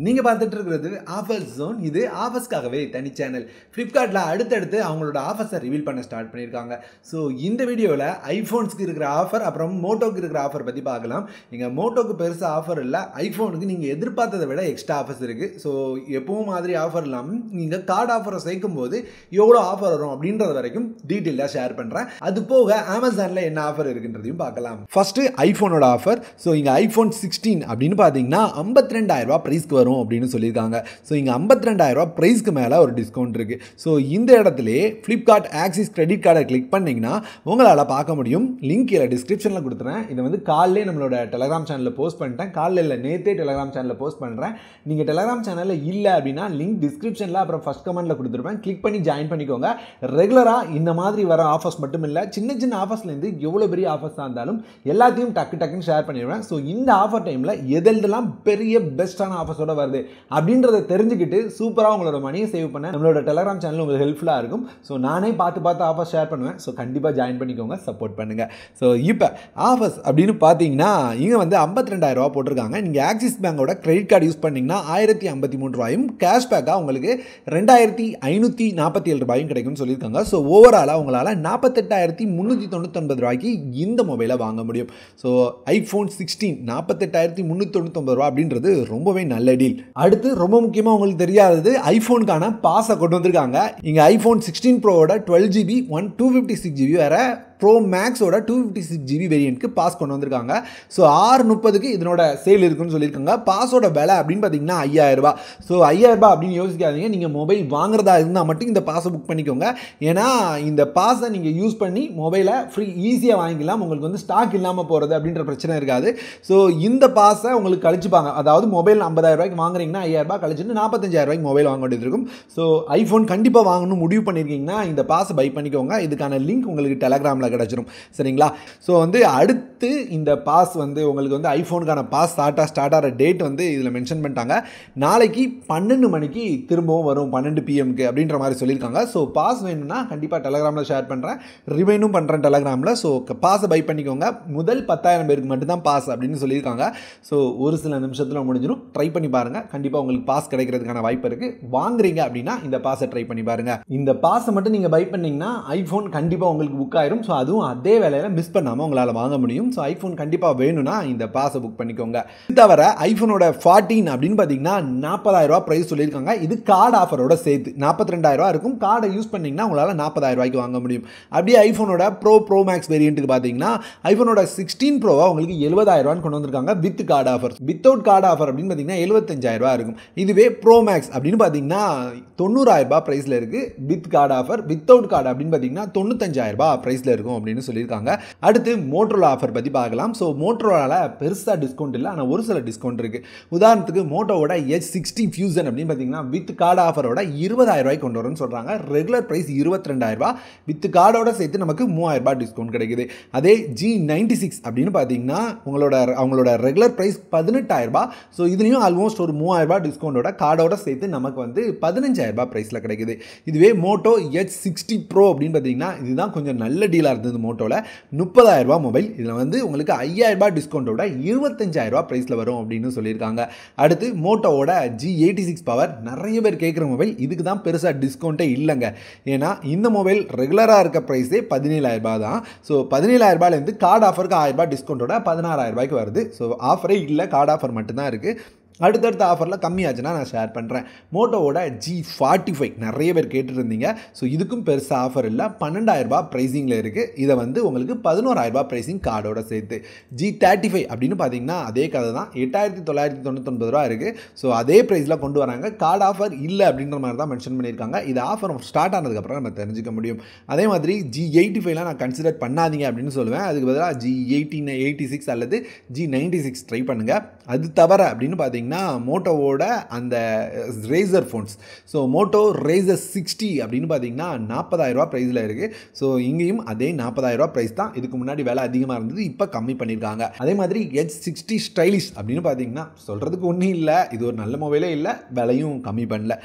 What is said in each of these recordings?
நீங்கள் பார்த்துட்டு இருக்கிறது ஆஃபர்ஸ் ஜோன். இது ஆஃபர்ஸ்க்காகவே தனி சேனல். ஃப்ளிப்கார்ட்டில் அடுத்தடுத்து அவங்களோட ஆஃபர்ஸை ரிவீல் பண்ண ஸ்டார்ட் பண்ணியிருக்காங்க. ஸோ இந்த வீடியோவில் ஐஃபோன்ஸ்க்கு இருக்கிற ஆஃபர் அப்புறம் மோட்டோக்கு இருக்கிற ஆஃபர் பற்றி பார்க்கலாம். இங்கே மோட்டோக்கு பெருசாக ஆஃபர் இல்லை, ஐஃபோனுக்கு நீங்கள் எதிர்பார்த்ததை விட எக்ஸ்ட்ரா ஆஃபர்ஸ் இருக்குது. ஸோ எப்பவும் மாதிரி ஆஃபர் இல்லாமல் நீங்கள் கார்டு ஆஃபரை சேர்க்கும் போது எவ்வளோ ஆஃபர் வரும் அப்படின்றது வரைக்கும் டீட்டெயிலாக ஷேர் பண்ணுறேன். அது போக அமேசானில் என்ன ஆஃபர் இருக்குன்றதையும் பார்க்கலாம். ஃபஸ்ட்டு ஐஃபோனோட ஆஃபர். ஸோ இங்கே ஐஃபோன் 16 அப்படின்னு பார்த்தீங்கன்னா 52,000 ப்ரைஸ்க்கு வரும் அப்படின்னு சொல்லியிருக்காங்க. ஸோ இங்கே 52,000 ப்ரைஸ்க்கு மேலே ஒரு டிஸ்கவுண்ட் இருக்குது. ஸோ இந்த இடத்துல ஃப்ளிப்கார்ட் ஆக்சிஸ் கிரெடிட் கார்டை கிளிக் பண்ணிங்கன்னா உங்களால் பார்க்க முடியும். லிங்க் கீழே டிஸ்கிரிப்ஷனில் கொடுத்துறேன். இதை வந்து காலையிலே நம்மளோட டெலகிராம் சேனலில் போஸ்ட் பண்ணிட்டேன். காலையில் இல்லை, நேற்றே டெலகிராம் சேனலில் போஸ்ட் பண்ணுறேன். நீங்கள் டெலகிராம் சேனலில் இல்லை அப்படின்னா லிங்க் டிஸ்கிரிப்ஷனில் அப்புறம் ஃபஸ்ட் கமெண்ட்டில் கொடுத்துருப்பேன். கிளிக் பண்ணி ஜாயின் பண்ணிக்கோங்க. ரெகுலராக இந்த மாதிரி வர ஆஃபர்ஸ் மட்டும் இல்லை, சின்ன சின்ன ஆஃபர்ஸ்லேருந்து எவ்வளோ பெரிய ஆஃபர்ஸாக இருந்தாலும் எல்லாத்தையும் டக்குன்னு ஷேர் பண்ணிடுவேன். ஸோ இந்த ஆஃபர் டைமில் எதெல்லாம் பெரிய பெஸ்ட்டான ஆஃபர்ஸோட வருது அப்படின்றத தெரிஞ்சுக்கிட்டு சூப்பராக உங்களோட மணியை சேவ் பண்ண நம்மளோட டெலகிராம் சேனல் உங்களுக்கு ஹெல்ப்ஃபுல்லாக இருக்கும். ஸோ நானே பார்த்து ஆஃபர் ஷேர் பண்ணுவேன். ஸோ கண்டிப்பாக ஜாயின் பண்ணிக்கோங்க, சப்போர்ட் பண்ணுங்கள். ஸோ இப்போ ஆஃபர்ஸ் அப்படின்னு பார்த்தீங்கன்னா இங்கே வந்து 52,000 போட்டிருக்காங்க. நீங்கள் ஆக்சிஸ் பேங்கோட கிரெடிட் கார்டு யூஸ் பண்ணிங்கன்னா 1053 ரூபாயும், கேஷ்பேக்காக உங்களுக்கு 2,547 ரூபாயும் கிடைக்கும்னு சொல்லியிருக்காங்க. ஸோ ஓவராலாக உங்களால் 48,399 ரூபாய்க்கு இந்த மொபைலை வாங்க முடியும். ஸோ ஐஃபோன் 16 48,399 ரூபா அப்படின்றது ரொம்பவே நல்ல டீல். அடுத்து ரொம்ப முக்கியமாக உங்களுக்கு தெரியாதது ஐஃபோனுக்கான பாஸை கொண்டு வந்திருக்காங்க. இங்கே ஐஃபோன் 16 ப்ரோவோட 12GB 256GB வேறு ப்ரோ மேக்ஸோட 256GB வேரியண்ட்க்கு பாஸ் கொண்டு வந்திருக்காங்க. ஸோ 6:30க்கு இதனோட சேல் இருக்குன்னு சொல்லியிருக்காங்க. பாஸோட விலை அப்படின்னு பார்த்தீங்கன்னா 5,000 ரூபா. ஸோ 5,000 ரூபா அப்படின்னு யோசிக்காதீங்க. நீங்கள் மொபைல் வாங்குறதா இருந்தால் மட்டும் இந்த பாஸை புக் பண்ணிக்கோங்க. ஏன்னா இந்த பாஸை நீங்கள் யூஸ் பண்ணி மொபைலை ஃப்ரீ ஈஸியாக வாங்கிக்கலாம். உங்களுக்கு வந்து ஸ்டாக் இல்லாமல் போகிறது அப்படின்ற பிரச்சனை இருக்காது. ஸோ இந்த பாஸை உங்களுக்கு கழிச்சுப்பாங்க. அதாவது மொபைல் 50,000 ரூபாய்க்கு வாங்குறீங்கன்னா 5,000 ரூபாய் கழிச்சுட்டு 45,000 ரூபாய்க்கு மொபைல் வாங்க வேண்டியது இருக்கும். ஸோ ஐஃபோன் கண்டிப்பாக வாங்கணும் முடிவு பண்ணியிருக்கீங்கன்னா இந்த பாஸை பை பண்ணிக்கோங்க. இதுக்கான லிங்க் உங்களுக்கு டெலகிராமில் கிடைச்சிரும். சரிங்களா? ஸோ வந்து அடுத்து இந்த பாஸ் வந்து உங்களுக்கு வந்து ஐஃபோனுக்கான பாஸ் ஸ்டார்ட் ஆகிற டேட் வந்து இதில் மென்ஷன் பண்ணிட்டாங்க. நாளைக்கு 12 மணிக்கு திரும்பவும் வரும், 12 PM அப்படின்ற மாதிரி சொல்லியிருக்காங்க. ஸோ பாஸ் வேணும்னா கண்டிப்பாக டெலகிராமில் ஷேர் பண்ணுறேன், ரிமைனும் பண்ணுறேன் டெலகிராமில். ஸோ பாஸை பை பண்ணிக்கோங்க. முதல் 10,000 பேருக்கு மட்டும்தான் பாஸ் அப்படின்னு சொல்லியிருக்காங்க. ஸோ ஒரு சில நிமிஷத்தில் முடிஞ்சிடும். ட்ரை பண்ணி பாருங்கள். கண்டிப்பாக உங்களுக்கு பாஸ் கிடைக்கிறதுக்கான வாய்ப்பு இருக்குது. வாங்குறீங்க அப்படின்னா இந்த பாஸை ட்ரை பண்ணி பாருங்கள். இந்த பாஸை மட்டும் நீங்கள் பை பண்ணிங்கன்னா ஐஃபோன் கண்டிப்பாக உங்களுக்கு புக் ஆயிரும். ஸோ அதுவும் அதே வேலையில் மிஸ் பண்ணாமல் உங்களால் வாங்க முடியும். ஸோ ஐஃபோன் கண்டிப்பாக வேணும்னா இந்த பாஸை புக் பண்ணிக்கோங்க. இது தவிர ஐஃபோனோட 14 அப்படின்னு பார்த்தீங்கன்னா 40,000 ரூபா ப்ரைஸ் சொல்லியிருக்காங்க. இது கார்டு ஆஃபரோட சேர்த்து 42,000 ரூபா இருக்கும். கார்டை யூஸ் பண்ணிங்கன்னா உங்களால் 40,000 ரூபாய்க்கு வாங்க முடியும். அப்படியே ஐஃபோனோட ப்ரோ மேக்ஸ் வேரியண்ட்டுக்கு பார்த்தீங்கன்னா ஐஃபோனோட 16 ப்ரோவா உங்களுக்கு 70,000 ரூபான்னு கொண்டு வந்திருக்காங்க with card offer. Without card offer அப்படின்னு பார்த்தீங்கன்னா 75,000 ரூபா இருக்கும். இதுவே ப்ரோ மேக்ஸ் அப்படின்னு பார்த்தீங்கன்னா 90,000 ரூபாய் ப்ரைஸில் இருக்குது with card offer. Without card அப்படின்னு பார்த்தீங்கன்னா 95,000 ரூபாய் ப்ரைஸில் இருக்கும் அப்படின்னு சொல்லியிருக்காங்க. அடுத்து மோட்டோரோலா ஆஃபர் பற்றி பார்க்கலாம். ஸோ மோட்டோரோலாவில் பெருசாக டிஸ்கவுண்ட் இல்லை, ஆனால் ஒரு சில டிஸ்கவுண்ட் இருக்குது. உதாரணத்துக்கு மோட்டோவோட H60 ஃபியூசன் அப்படின்னு பார்த்தீங்கன்னா வித் கார்டு ஆஃபரோட 20,000 ரூபாய்க்கு கொண்டு வரும்னு சொல்கிறாங்க. ரெகுலர் ப்ரைஸ் 22,000 ரூபாய், வித் கார்டோட சேர்த்து நமக்கு 3,000 ரூபாய் டிஸ்கவுண்ட் கிடைக்குது. அதே G96 அப்படின்னு பார்த்தீங்கன்னா அவங்களோட ரெகுலர் ப்ரைஸ் 18,000 ரூபாய். ஸோ இதுலேயும் ஆல்மோஸ்ட் ஒரு 3,000 ரூபாய் டிஸ்கவுண்டோட கார்டோட சேர்த்து நமக்கு வந்து 15,000 ரூபாய் ப்ரைஸில் கிடைக்குது. இதுவே மோட்டோ H60 ப்ரோ அப்படின்னு பார்த்தீங்கன்னா இதுதான் கொஞ்சம் நல்ல டீலாக இருந்தது. மோட்டோவில் 30,000 ரூபாய் மொபைல். இதில் வந்து உங்களுக்கு 5,000 ரூபாய் டிஸ்கவுண்டோட 25,000 ரூபாய் ப்ரைஸில் வரும் அப்படின்னு சொல்லியிருக்காங்க. அடுத்து மோட்டோவோட G86 பவர் நிறைய பேர் கேட்குற மொபைல். இதுக்கு தான் பெருசாக டிஸ்கவுண்ட்டே இல்லைங்க. ஏன்னா இந்த மொபைல் ரெகுலராக இருக்க ப்ரைஸே 17,000 ரூபாய் தான். ஸோ 17,000 ரூபாயிலேருந்து கார்டு ஆஃபருக்கு 1000 ரூபாய் டிஸ்கவுண்டோட 16,000 ரூபாய்க்கு வருது. ஸோ ஆஃபரே இல்லை, கார்டு ஆஃபர் மட்டும்தான் இருக்குது. அடுத்தடுத்த ஆஃபரில் கம்மியாச்சுன்னா நான் ஷேர் பண்ணுறேன். மோட்டோவோட G45 நிறைய பேர் கேட்டுருந்தீங்க. ஸோ இதுக்கும் பெருசாக ஆஃபர் இல்லை, 12,000 ரூபாய் ப்ரைஸிங்கில் இருக்குது. இதை வந்து உங்களுக்கு 11,000 ரூபாய் ப்ரைஸிங் கார்டோட சேர்த்து. G35 அப்படின்னு பார்த்தீங்கன்னா அதே கதை தான், 8,999 ரூபா இருக்குது. ஸோ அதே ப்ரைஸில் கொண்டு வராங்க. கார்டு ஆஃபர் இல்லை அப்படின்ற மாதிரி தான் மென்ஷன் பண்ணியிருக்காங்க. இது ஆஃபர் ஸ்டார்ட் ஆனதுக்கப்புறம் நம்ம தெரிஞ்சுக்க முடியும். அதே மாதிரி G85லாம் நான் கன்சிடர் பண்ணாதீங்க அப்படின்னு சொல்லுவேன். அதுக்கு பதிலாக G86 அல்லது G96 ட்ரை பண்ணுங்கள். அது தவிர அப்படின்னு பார்த்தீங்கன்னா மோட்டோவோட அந்த Razr phones. So Moto Razr 60 அப்படின்னு பார்த்தீங்கன்னா 40,000 ரூபா ப்ரைஸில் இருக்குது. ஸோ இங்கேயும் அதே 40,000 ரூபா ப்ரைஸ் தான். இதுக்கு முன்னாடி விலை அதிகமாக இருந்தது, இப்போ கம்மி பண்ணியிருக்காங்க. அதே மாதிரி H60 ஸ்டைலிஷ் அப்படின்னு பார்த்தீங்கன்னா சொல்கிறதுக்கு ஒன்றும் இல்லை, இது ஒரு நல்ல மொபைலே இல்லை, விலையும் கம்மி பண்ணல.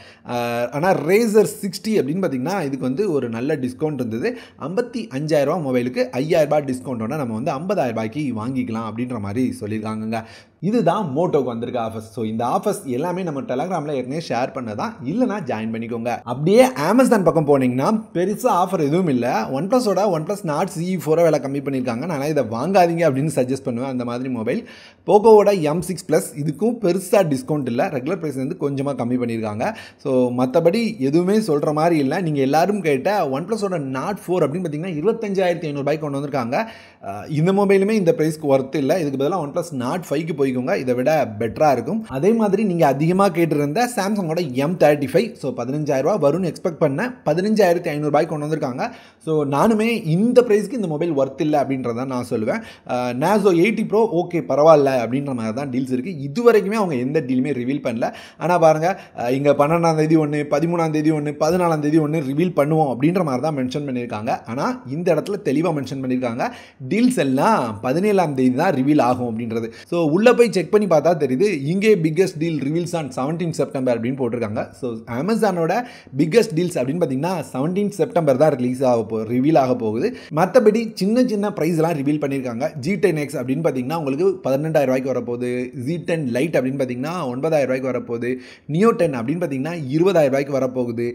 ஆனால் ரேசர் 60 அப்படின்னு பார்த்தீங்கன்னா இதுக்கு வந்து ஒரு நல்ல டிஸ்கவுண்ட் இருந்தது. 55,000 ரூபா மொபைலுக்கு 5,000 ரூபாய் டிஸ்கவுண்டோட நம்ம வந்து 50,000 ரூபாய்க்கு வாங்கிக்கலாம் அப்படின்ற மாதிரி சொல்லியிருக்காங்க. இதுதான் மோட்டோக்கு வந்திருக்க ஆஃபர்ஸ். ஸோ இந்த ஆஃபர்ஸ் எல்லாமே நம்ம டெலகிராமில் ஏற்கனவே ஷேர் பண்ணதான், இல்லைனா ஜாயின் பண்ணிக்கோங்க. அப்படியே அமேசான் பக்கம் போனீங்கன்னா பெருசாக ஆஃபர் எதுவும் இல்லை. ஒன் ப்ளஸோட ஒன் ப்ளஸ் நாட் CE4 விலை கம்மி பண்ணியிருக்காங்க. நான் இதை வாங்காதீங்க அப்படின்னு சஜஸ்ட் பண்ணுவேன். அந்த மாதிரி மொபைல் போகோவோட M6 Plus இதுக்கும் பெருசாக டிஸ்கவுண்ட் இல்லை. ரெகுலர் ப்ரைஸ் வந்து கொஞ்சமாக கம்மி பண்ணியிருக்காங்க. ஸோ மற்றபடி எதுவுமே சொல்கிற மாதிரி இல்லை. நீங்கள் எல்லாரும் கேட்ட ஒன் ப்ளஸோட நாட் 4 அப்படின்னு பார்த்தீங்கன்னா 25,500 கொண்டு வந்திருக்காங்க. இந்த மொபைலுமே இந்த ப்ரைஸ்க்கு ஒர்த் இல்லை. இதுக்கு பதிலாக ஒன் ப்ளஸ் நாட் 5க்கு போய்க்கோங்க. இதை விட பெட்டராக இருக்கும். அதே மாதிரி நீங்கள் அதிகமாக கேட்டிருந்த சாம்சங்கோட M35 ஸோ 15,000 வரும்னு எக்ஸ்பெக்ட் பண்ணேன். 15,500 கொண்டு வந்திருக்காங்க. ஸோ நானுமே இந்த ப்ரைஸ்க்கு இந்த மொபைல் ஒர்த் இல்லை அப்படின்றத நான் சொல்லுவேன். நாசோ 80 Pro ஓகே பரவாயில்ல அப்படின்ற மாதிரி தான் டீல்ஸ் இருக்குது. இது வரைக்குமே அவங்க எந்த டீலுமே ரிவீல் பண்ணல. ஆனால் பாருங்கள், இங்கே 12ஆம் தேதி ஒன்று, 13ஆம் தேதி ஒன்று, 14ஆம் தேதி ஒன்று ரிவீல் பண்ணுவோம் அப்படின்ற மாதிரி தான் மென்ஷன் பண்ணியிருக்காங்க. ஆனால் இந்த இடத்துல தெளிவாக மென்ஷன் பண்ணியிருக்காங்க, டீல்ஸ் எல்லாம் 17ஆம் தேதி தான் ரிவீல் ஆகும் அப்படின்றது. ஸோ உள்ளே போய் செக் பண்ணி பார்த்தா தெரியுது, இங்கே biggest deal reveals on 17 September அப்படின்னு போட்டிருக்காங்க. ஸோ அமேசானோட பிக்கஸ்ட் டீல்ஸ் அப்படின்னு பார்த்தீங்கன்னா 17 செப்டம்பர் தான் ரிவீல் ஆக போகுது. மற்றபடி சின்ன சின்ன ப்ரைஸ்லாம் ரிவீல் பண்ணியிருக்காங்க. G10X அப்படின்னு பார்த்தீங்கன்னா உங்களுக்கு 12,000 வரப்போகுது. Z10 லைட் அப்படின்னு பார்த்தீங்கன்னா 9,000 வரப்போகுது. Neo 10 அப்படின்னு பார்த்தீங்கன்னா 20,000 வரப்போகுது.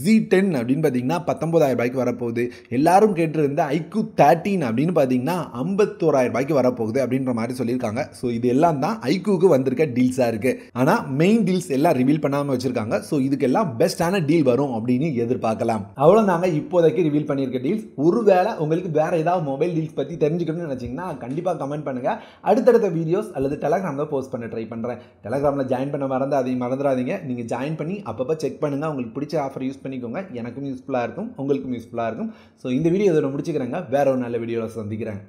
Z10 அப்படின்னு பார்த்தீங்கன்னா 19,000 வரப்போகுது. எல்லாரும் கேட்டிருந்த iQOO 13 அப்படின்னு பார்த்தீங்கன்னா 51,000 வரப்போகுது அப்படின்ற மாதிரி சொல்லியிருக்காங்க. ஸோ இது எல்லாம் தான் iQOOக்கு வந்திருக்க டீல்ஸாக இருக்குது. ஆனால் மெயின் டீல்ஸ் எல்லாம் ரிவீல் பண்ணாமல் வச்சுருக்காங்க. ஸோ இதுக்கெல்லாம் பெஸ்ட்டான டீல் வரும் அப்படின்னு எதிர்பார்க்கலாம். அவ்வளோதாங்க இப்போதைக்கு ரிவீல் பண்ணியிருக்க டீல்ஸ். ஒருவேளை உங்களுக்கு வேறு ஏதாவது மொபைல் டீல்ஸ் பற்றி தெரிஞ்சுக்கணும்னு நினச்சிங்கன்னா கண்டிப்பாக கமெண்ட் பண்ணுங்கள். அடுத்தடுத்த வீடியோஸ் அல்லது டெலகிராமில் போஸ்ட் பண்ண ட்ரை பண்ணுறேன். டெலகிராமில் ஜாயின் பண்ண மறந்துடாதீங்க. நீங்கள் ஜாயின் பண்ணி அப்பப்போ செக் பண்ணுங்கள். உங்களுக்கு பிடிச்ச ஆஃபர் யூஸ் பண்ணிக்கோங்க. எனக்கும் யூஸ்ஃபுல்லாக இருக்கும், உங்களுக்கும் யூஸ்ஃபுல்லாக இருக்கும். ஸோ இந்த வீடியோ இதோட முடிச்சுக்கிறேங்க. வேற ஒரு நல்ல வீடியோவில் சந்திக்கிறேன்.